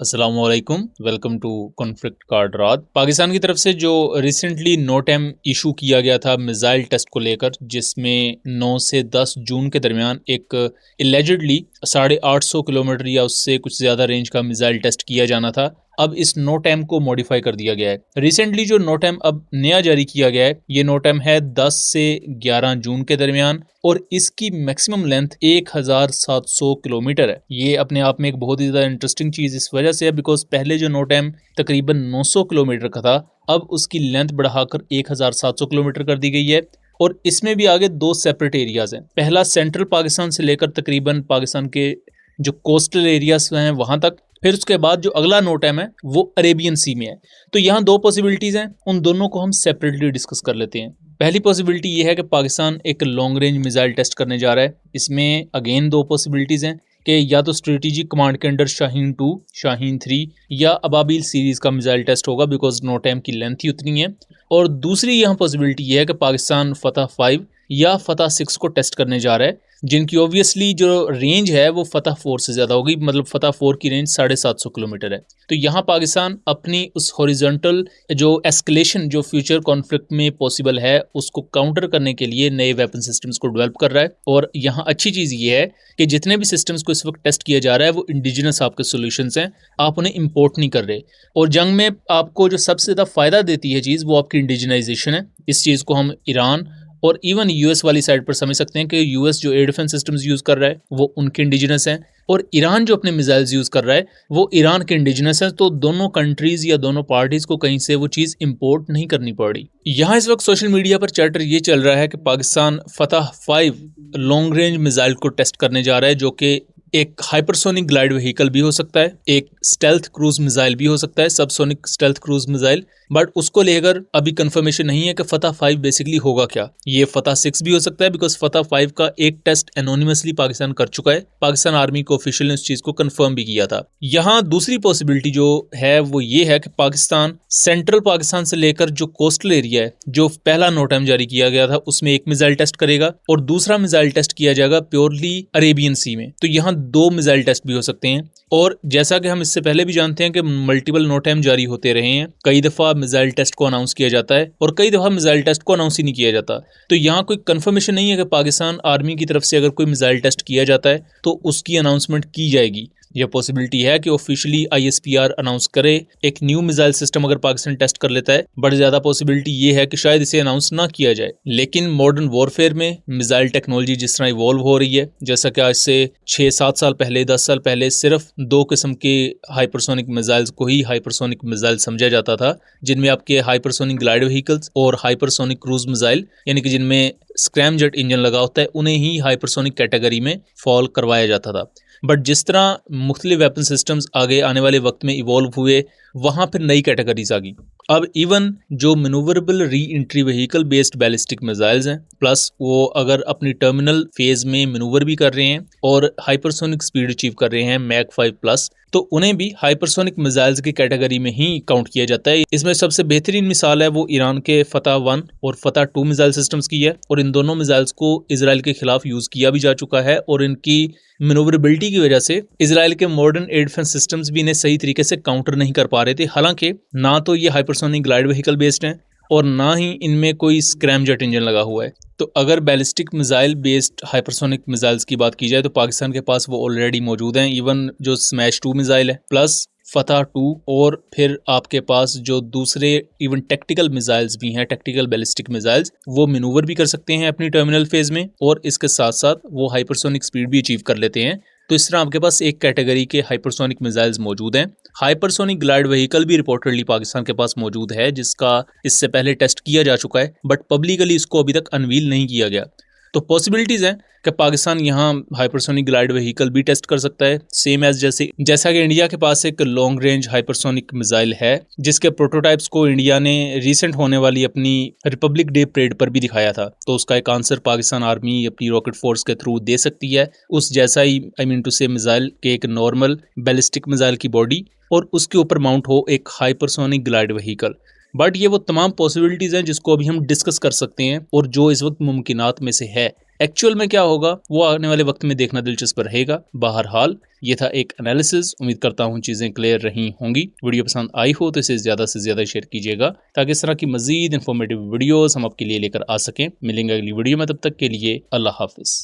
अस्सलाम वालेकुम, welcome to conflict card रात। पाकिस्तान की तरफ से जो रिसेंटली नोटैम इशू किया गया था मिसाइल टेस्ट को लेकर, जिसमें 9 से 10 जून के दरमियान एक एलिजिडली 850 किलोमीटर या उससे कुछ ज़्यादा रेंज का मिसाइल टेस्ट किया जाना था। अब इस नोटैम को मॉडिफाई कर दिया गया है। रिसेंटली जो नोटैम अब नया जारी किया गया है, ये नोटैम है 10 से 11 जून के दरमियान और इसकी मैक्सिमम लेंथ 1700 किलोमीटर है। ये अपने आप में एक बहुत ही ज़्यादा इंटरेस्टिंग चीज़ इस वजह से है बिकॉज पहले जो नोटैम तकरीबन 900 किलोमीटर का था, अब उसकी लेंथ बढ़ाकर 1700 किलोमीटर कर दी गई है। और इसमें भी आगे दो सेपरेट एरियाज हैं। पहला सेंट्रल पाकिस्तान से लेकर तकरीबन पाकिस्तान के जो कोस्टल एरियाज हैं वहां तक, फिर उसके बाद जो अगला नोटैम है वो अरेबियन सी में है। तो यहाँ दो पॉसिबिलिटीज़ हैं, उन दोनों को हम सेपरेटली डिस्कस कर लेते हैं। पहली पॉसिबिलिटी ये है कि पाकिस्तान एक लॉन्ग रेंज मिसाइल टेस्ट करने जा रहा है। इसमें अगेन दो पॉसिबिलिटीज़ हैं कि या तो स्ट्रेटेजिक कमांड के अंडर शाहीन 2, शाहीन 3 या अबाबिल सीरीज़ का मिसाइल टेस्ट होगा बिकॉज नोटैम की लेंथ ही उतनी है। और दूसरी यहाँ पॉसिबिलिटी ये है कि पाकिस्तान फतह 5 या फतह 6 को टेस्ट करने जा रहा है, जिनकी ऑब्वियसली जो रेंज है वो फतह 4 से ज़्यादा होगी। मतलब फतह 4 की रेंज 750 किलोमीटर है। तो यहाँ पाकिस्तान अपनी उस हॉरिजॉन्टल जो एस्केलेशन जो फ्यूचर कॉन्फ्लिक्ट में पॉसिबल है उसको काउंटर करने के लिए नए वेपन सिस्टम्स को डेवलप कर रहा है। और यहाँ अच्छी चीज़ ये है कि जितने भी सिस्टम्स को इस वक्त टेस्ट किया जा रहा है वो इंडिजिनस आपके सोल्यूशंस हैं, आप उन्हें इम्पोर्ट नहीं कर रहे। और जंग में आपको जो सबसे ज़्यादा फ़ायदा देती है चीज़ वो आपकी इंडिजिनाइजेशन है। इस चीज़ को हम ईरान और इवन यूएस वाली साइड पर समझ सकते हैं कि यूएस जो एयर डिफेंस सिस्टम्स यूज़ कर रहा है वो उनके इंडिजिनस हैं और ईरान जो अपने मिसाइल्स यूज़ कर रहा है वो ईरान के इंडिजिनस है। तो दोनों कंट्रीज़ या दोनों पार्टीज़ को कहीं से वो चीज़ इंपोर्ट नहीं करनी पड़ी। यहाँ इस वक्त सोशल मीडिया पर चैटर ये चल रहा है कि पाकिस्तान फतह 5 लॉन्ग रेंज मिसाइल को टेस्ट करने जा रहा है, जो कि एक हाइपरसोनिक ग्लाइड व्हीकल भी हो सकता है, एक स्टेल्थ क्रूज मिसाइल भी हो सकता है, subsonic stealth cruise missile. But उसको लेकर अभी कंफर्मेशन नहीं है कि फतह 5 बेसिकली होगा क्या। ये फतह 6 भी हो सकता है बिकॉज फतह 5 का एक टेस्ट एनोनिमसली पाकिस्तान कर चुका है। पाकिस्तान आर्मी को ऑफिशियल ने उस चीज को कंफर्म भी किया था। यहाँ दूसरी पॉसिबिलिटी जो है वो ये है कि पाकिस्तान सेंट्रल पाकिस्तान से लेकर जो कोस्टल एरिया है, जो पहला नोटैम जारी किया गया था, उसमें एक मिसाइल टेस्ट करेगा और दूसरा मिसाइल टेस्ट किया जाएगा प्योरली अरेबियन सी में। तो यहाँ दो मिसाइल टेस्ट भी हो सकते हैं। और जैसा कि हम इससे पहले भी जानते हैं कि मल्टीपल नोटैम जारी होते रहे हैं, कई दफ़ा मिसाइल टेस्ट को अनाउंस किया जाता है और कई दफ़ा मिसाइल टेस्ट को अनाउंस ही नहीं किया जाता। तो यहाँ कोई कंफर्मेशन नहीं है कि पाकिस्तान आर्मी की तरफ से अगर कोई मिसाइल टेस्ट किया जाता है तो उसकी अनाउंसमेंट की जाएगी। यह पॉसिबिलिटी है कि ऑफिशियली आईएसपीआर अनाउंस करे एक न्यू मिसाइल सिस्टम अगर पाकिस्तान टेस्ट कर लेता है। बट ज़्यादा पॉसिबिलिटी ये है कि शायद इसे अनाउंस ना किया जाए। लेकिन मॉडर्न वॉरफेयर में मिसाइल टेक्नोलॉजी जिस तरह इवॉल्व हो रही है, जैसा कि आज से 6-7 साल पहले, 10 साल पहले सिर्फ दो किस्म के हाइपरसोनिक मिसाइल्स को ही हाइपरसोनिक मिसाइल समझा जाता था, जिनमें आपके हाइपरसोनिक ग्लाइड व्हीकल्स और हाइपरसोनिक क्रूज मिसाइल, यानी कि जिनमें स्क्रैम जेट इंजन लगा होता है, उन्हें ही हाइपरसोनिक कैटेगरी में फॉल करवाया जाता था। बट जिस तरह मुख्तलिफ वेपन सिस्टम्स आगे आने वाले वक्त में इवॉल्व हुए, वहाँ फिर नई कैटेगरीज आ गई। अब इवन जो manoeuvrable reentry vehicle based ballistic missiles हैं, प्लस वो अगर अपनी टर्मिनल फेज में मैनूवर भी कर रहे हैं और हाइपरसोनिक स्पीड अचीव कर रहे हैं मैक 5 प्लस, तो उन्हें भी हाइपरसोनिक मिसाइल्स की कैटेगरी में ही काउंट किया जाता है। इसमें सबसे बेहतरीन मिसाल है वो ईरान के फतह 1 और फतह 2 मिसाइल सिस्टम्स की है। और इन दोनों मिसाइल्स को इसराइल के खिलाफ यूज किया भी जा चुका है और इनकी मैनूवरेबिलिटी की वजह से इसराइल के मॉडर्न एयर डिफेंस सिस्टम्स भी इन्हें सही तरीके से काउंटर नहीं कर पा रहे थे। हालांकि ना तो ये हाइपरसोनिक ग्लाइड व्हीकल बेस्ड हैं और ना ही इनमें कोई स्क्रैम जेट इंजन लगा हुआ है। तो अगर ballistic missile based hypersonic missiles की बात की जाए तो पाकिस्तान के पास वो ऑलरेडी मौजूद हैं। इवन जो स्मैश 2 मिसाइल है प्लस फतह 2, और फिर आपके पास जो दूसरे इवन टेक्टिकल मिसाइल्स भी हैं, टेक्टिकल बैलिस्टिक मिसाइल्स, वो मैनूवर भी कर सकते हैं अपनी टर्मिनल फेज में और इसके साथ साथ वो हाइपरसोनिक स्पीड भी अचीव कर लेते हैं। तो इस तरह आपके पास एक कैटेगरी के हाइपरसोनिक मिसाइल्स मौजूद हैं। हाइपरसोनिक ग्लाइड व्हीकल भी रिपोर्टेडली पाकिस्तान के पास मौजूद है, जिसका इससे पहले टेस्ट किया जा चुका है, बट पब्लिकली इसको अभी तक अनवील नहीं किया गया। तो पॉसिबिलिटीज़ हैं कि पाकिस्तान यहाँ हाइपरसोनिक ग्लाइड व्हीकल भी टेस्ट कर सकता है, सेम एज जैसा कि इंडिया के पास एक लॉन्ग रेंज हाइपरसोनिक मिसाइल है, जिसके प्रोटोटाइप्स को इंडिया ने रिसेंट होने वाली अपनी रिपब्लिक डे परेड पर भी दिखाया था। तो उसका एक आंसर पाकिस्तान आर्मी अपनी रॉकेट फोर्स के थ्रू दे सकती है। उस जैसा ही आई मीन टू से मिसाइल के एक नॉर्मल बैलिस्टिक मिसाइल की बॉडी और उसके ऊपर माउंट हो एक हाइपरसोनिक ग्लाइड व्हीकल। बट ये वो तमाम पॉसिबिलिटीज़ हैं जिसको अभी हम डिस्कस कर सकते हैं और जो इस वक्त मुमकिनात में से है। एक्चुअल में क्या होगा वो आने वाले वक्त में देखना दिलचस्प रहेगा। बहरहाल ये था एक एनालिसिस। उम्मीद करता हूँ चीज़ें क्लियर रही होंगी। वीडियो पसंद आई हो तो इसे ज़्यादा से ज़्यादा शेयर कीजिएगा ताकि इस तरह की मज़ीद इन्फॉर्मेटिव वीडियोस हम आपके लिए लेकर आ सकें। मिलेंगे अगली वीडियो में, तब तक के लिए अल्लाह हाफिज़।